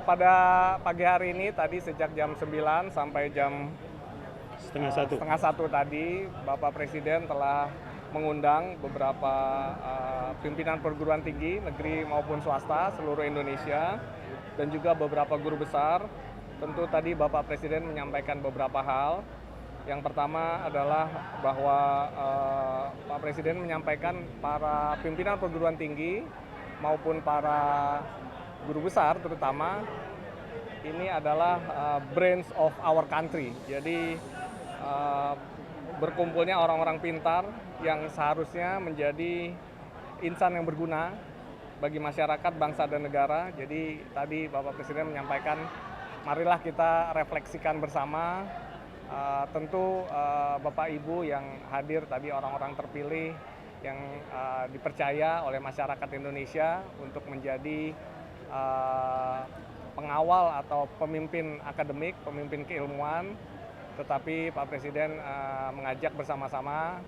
Pada pagi hari ini tadi sejak jam 9 sampai jam setengah satu tadi, Bapak Presiden telah mengundang beberapa pimpinan perguruan tinggi negeri maupun swasta seluruh Indonesia dan juga beberapa guru besar. Tentu tadi Bapak Presiden menyampaikan beberapa hal. Yang pertama adalah bahwa Pak Presiden menyampaikan para pimpinan perguruan tinggi maupun para guru besar terutama ini adalah brains of our country. Jadi berkumpulnya orang-orang pintar yang seharusnya menjadi insan yang berguna bagi masyarakat, bangsa dan negara. Jadi tadi Bapak Presiden menyampaikan, marilah kita refleksikan bersama. Tentu Bapak Ibu yang hadir tadi orang-orang terpilih yang dipercaya oleh masyarakat Indonesia untuk menjadi pengawal atau pemimpin akademik, pemimpin keilmuan. Tetapi Pak Presiden mengajak bersama-sama,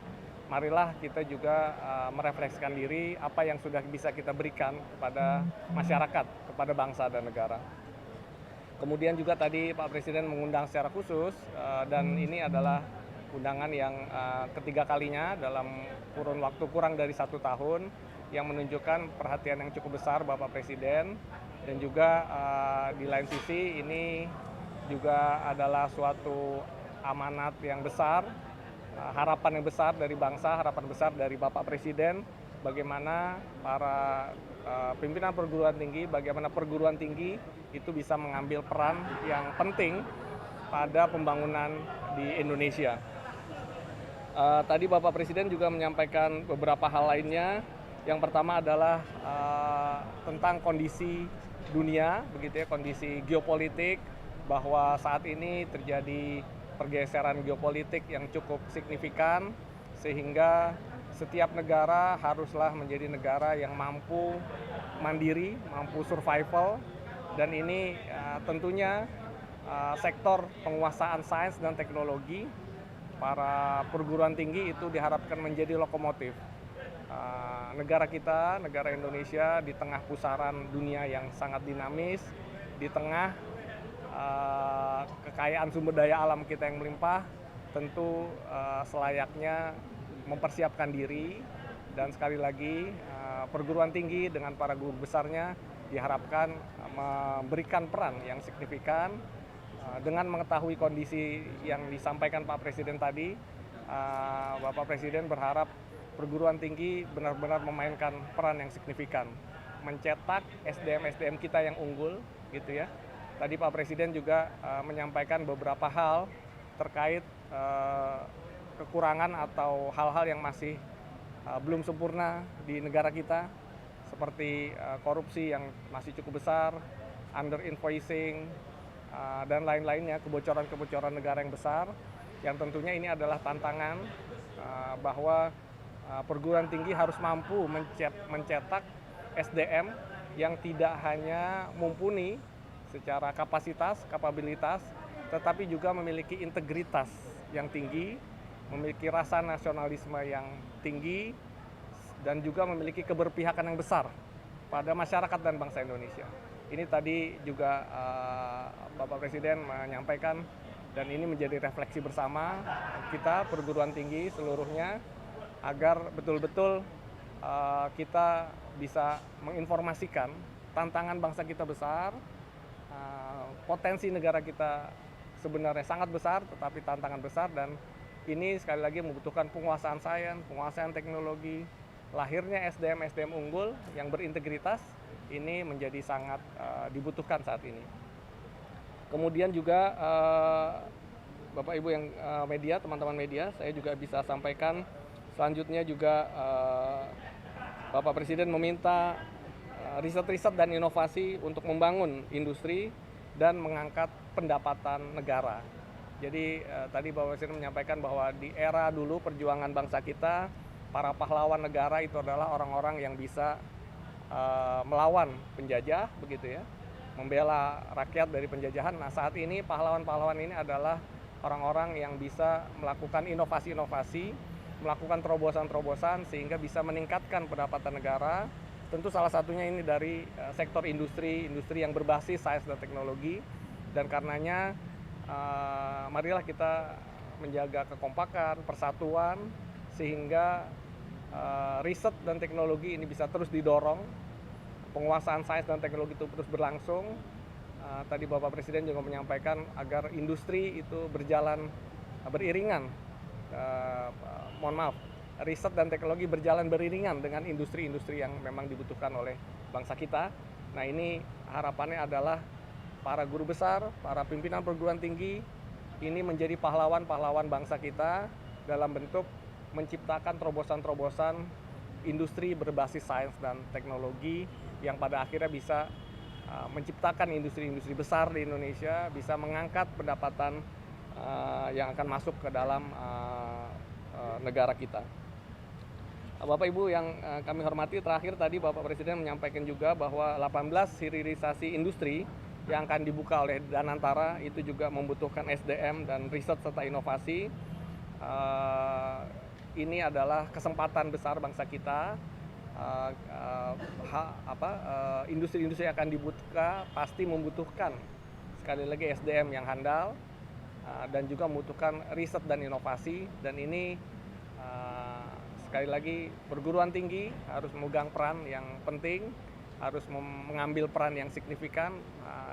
marilah kita juga merefleksikan diri apa yang sudah bisa kita berikan kepada masyarakat, kepada bangsa dan negara. Kemudian juga tadi Pak Presiden mengundang secara khusus dan ini adalah undangan yang ketiga kalinya dalam kurun waktu kurang dari 1 tahun yang menunjukkan perhatian yang cukup besar Bapak Presiden. Dan juga di lain sisi ini juga adalah suatu amanat yang besar, harapan yang besar dari bangsa, harapan besar dari Bapak Presiden, bagaimana para pimpinan perguruan tinggi, bagaimana perguruan tinggi itu bisa mengambil peran yang penting pada pembangunan di Indonesia. Tadi Bapak Presiden juga menyampaikan beberapa hal lainnya. Yang pertama adalah tentang kondisi dunia, begitu ya, kondisi geopolitik, bahwa saat ini terjadi pergeseran geopolitik yang cukup signifikan, sehingga setiap negara haruslah menjadi negara yang mampu mandiri, mampu survival, dan ini tentunya sektor penguasaan sains dan teknologi, para perguruan tinggi itu diharapkan menjadi lokomotif. Negara kita, negara Indonesia di tengah pusaran dunia yang sangat dinamis, di tengah kekayaan sumber daya alam kita yang melimpah, tentu selayaknya mempersiapkan diri. Dan sekali lagi perguruan tinggi dengan para guru besarnya diharapkan memberikan peran yang signifikan. Dengan mengetahui kondisi yang disampaikan Pak Presiden tadi, Bapak Presiden berharap perguruan tinggi benar-benar memainkan peran yang signifikan, mencetak SDM-SDM kita yang unggul, gitu ya. Tadi Pak Presiden juga menyampaikan beberapa hal terkait kekurangan atau hal-hal yang masih belum sempurna di negara kita, seperti korupsi yang masih cukup besar, under invoicing, dan lain-lainnya, kebocoran-kebocoran negara yang besar, yang tentunya ini adalah tantangan bahwa perguruan tinggi harus mampu mencetak SDM yang tidak hanya mumpuni secara kapasitas, kapabilitas, tetapi juga memiliki integritas yang tinggi, memiliki rasa nasionalisme yang tinggi, dan juga memiliki keberpihakan yang besar pada masyarakat dan bangsa Indonesia. Ini tadi juga Bapak Presiden menyampaikan, dan ini menjadi refleksi bersama kita perguruan tinggi seluruhnya, agar betul-betul kita bisa menginformasikan tantangan bangsa kita besar, potensi negara kita sebenarnya sangat besar, tetapi tantangan besar, dan ini sekali lagi membutuhkan penguasaan sains, penguasaan teknologi, lahirnya SDM-SDM unggul yang berintegritas, ini menjadi sangat dibutuhkan saat ini. Kemudian juga Bapak Ibu yang media, teman-teman media, saya juga bisa sampaikan selanjutnya juga Bapak Presiden meminta riset-riset dan inovasi untuk membangun industri dan mengangkat pendapatan negara. Jadi tadi Bapak Presiden menyampaikan bahwa di era dulu perjuangan bangsa kita, para pahlawan negara itu adalah orang-orang yang bisa melawan penjajah, begitu ya, membela rakyat dari penjajahan. Nah, saat ini pahlawan-pahlawan ini adalah orang-orang yang bisa melakukan inovasi-inovasi, melakukan terobosan-terobosan sehingga bisa meningkatkan pendapatan negara, Tentu salah satunya ini dari sektor industri yang berbasis sains dan teknologi, dan karenanya marilah kita menjaga kekompakan, persatuan, sehingga riset dan teknologi ini bisa terus didorong, penguasaan sains dan teknologi itu terus berlangsung. Tadi Bapak Presiden juga menyampaikan agar industri itu berjalan beriringan, mohon maaf, riset dan teknologi berjalan beriringan dengan industri-industri yang memang dibutuhkan oleh bangsa kita. Nah, ini harapannya adalah para guru besar, para pimpinan perguruan tinggi ini menjadi pahlawan-pahlawan bangsa kita dalam bentuk menciptakan terobosan-terobosan industri berbasis sains dan teknologi yang pada akhirnya bisa menciptakan industri-industri besar di Indonesia, bisa mengangkat pendapatan yang akan masuk ke dalam negara kita. Bapak Ibu yang kami hormati, terakhir tadi Bapak Presiden menyampaikan juga bahwa 18 hilirisasi industri yang akan dibuka oleh Danantara itu juga membutuhkan SDM dan riset serta inovasi. Ini adalah kesempatan besar bangsa kita. Industri-industri yang akan dibuka pasti membutuhkan sekali lagi SDM yang handal dan juga membutuhkan riset dan inovasi, dan ini sekali lagi perguruan tinggi harus memegang peran yang penting, harus mengambil peran yang signifikan.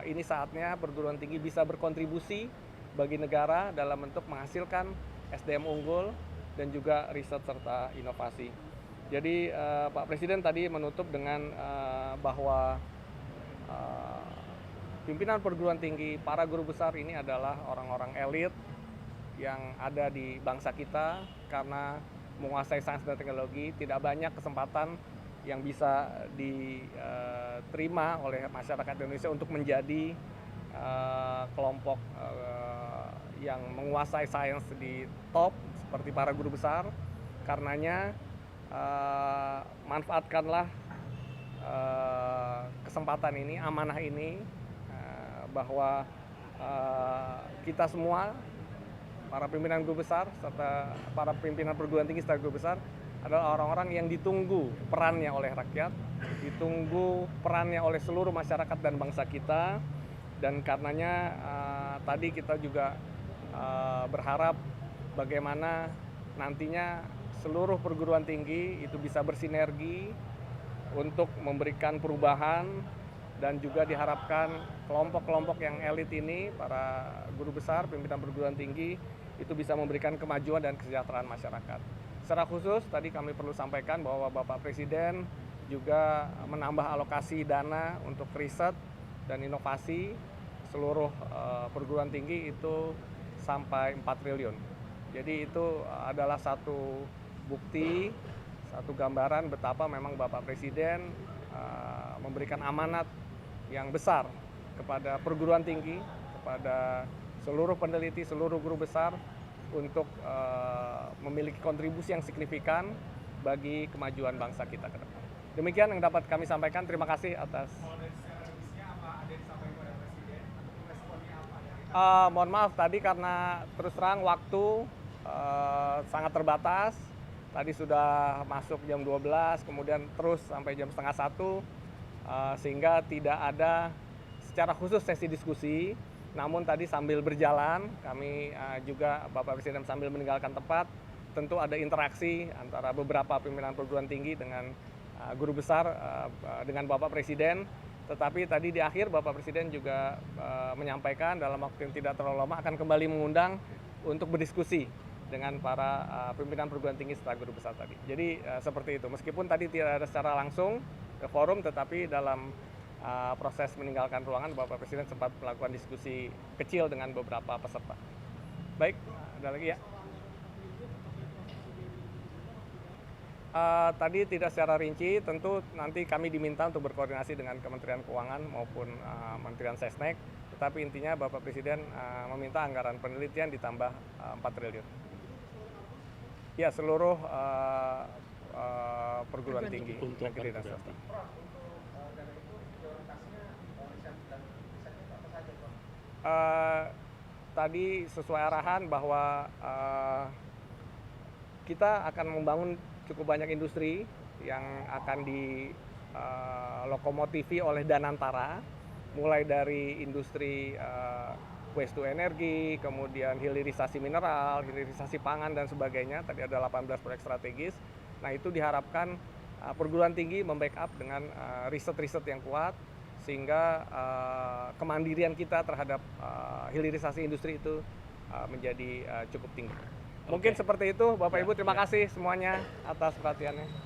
Ini saatnya perguruan tinggi bisa berkontribusi bagi negara dalam bentuk menghasilkan SDM unggul dan juga riset serta inovasi. Jadi Pak Presiden tadi menutup dengan bahwa pimpinan perguruan tinggi, para guru besar ini adalah orang-orang elit yang ada di bangsa kita karena menguasai sains dan teknologi. Tidak banyak kesempatan yang bisa diterima oleh masyarakat Indonesia untuk menjadi kelompok yang menguasai sains di top seperti para guru besar. Karenanya manfaatkanlah kesempatan ini, amanah ini, bahwa kita semua, para pimpinan guru besar serta para pimpinan perguruan tinggi serta guru besar adalah orang-orang yang ditunggu perannya oleh rakyat, ditunggu perannya oleh seluruh masyarakat dan bangsa kita. Dan karenanya tadi kita juga berharap bagaimana nantinya seluruh perguruan tinggi itu bisa bersinergi untuk memberikan perubahan, dan juga diharapkan kelompok-kelompok yang elit ini, para guru besar, pimpinan perguruan tinggi, itu bisa memberikan kemajuan dan kesejahteraan masyarakat. Secara khusus tadi kami perlu sampaikan bahwa Bapak Presiden juga menambah alokasi dana untuk riset dan inovasi seluruh perguruan tinggi itu sampai 4 triliun. Jadi itu adalah satu bukti, satu gambaran betapa memang Bapak Presiden memberikan amanat yang besar kepada perguruan tinggi, kepada seluruh peneliti, seluruh guru besar untuk memiliki kontribusi yang signifikan bagi kemajuan bangsa kita ke depan. Demikian yang dapat kami sampaikan. Terima kasih atas. Mohon maaf tadi karena terus terang waktu sangat terbatas. Tadi sudah masuk jam 12, kemudian terus sampai jam setengah 1, sehingga tidak ada secara khusus sesi diskusi. Namun tadi sambil berjalan, kami juga Bapak Presiden sambil meninggalkan tempat, tentu ada interaksi antara beberapa pimpinan perguruan tinggi dengan guru besar, dengan Bapak Presiden. Tetapi tadi di akhir Bapak Presiden juga menyampaikan dalam waktu yang tidak terlalu lama akan kembali mengundang untuk berdiskusi dengan para pimpinan perguruan tinggi serta guru besar tadi. Jadi seperti itu, meskipun tadi tidak ada secara langsung ke forum, tetapi dalam proses meninggalkan ruangan Bapak Presiden sempat melakukan diskusi kecil dengan beberapa peserta. Baik, ada lagi ya? Tadi tidak secara rinci, tentu nanti kami diminta untuk berkoordinasi dengan Kementerian Keuangan maupun Kementerian Sesnek, tetapi intinya Bapak Presiden meminta anggaran penelitian ditambah 4 triliun. Ya, seluruh perguruan tinggi negeri dan swasta. Tadi sesuai arahan bahwa kita akan membangun cukup banyak industri yang akan lokomotifi oleh Danantara, mulai dari industri waste to energi, kemudian hilirisasi mineral, hilirisasi pangan dan sebagainya. Tadi ada 18 proyek strategis. Nah, itu diharapkan perguruan tinggi membackup dengan riset-riset yang kuat, sehingga kemandirian kita terhadap hilirisasi industri itu menjadi cukup tinggi. Mungkin seperti itu, Bapak Ibu. Terima kasih semuanya atas perhatiannya.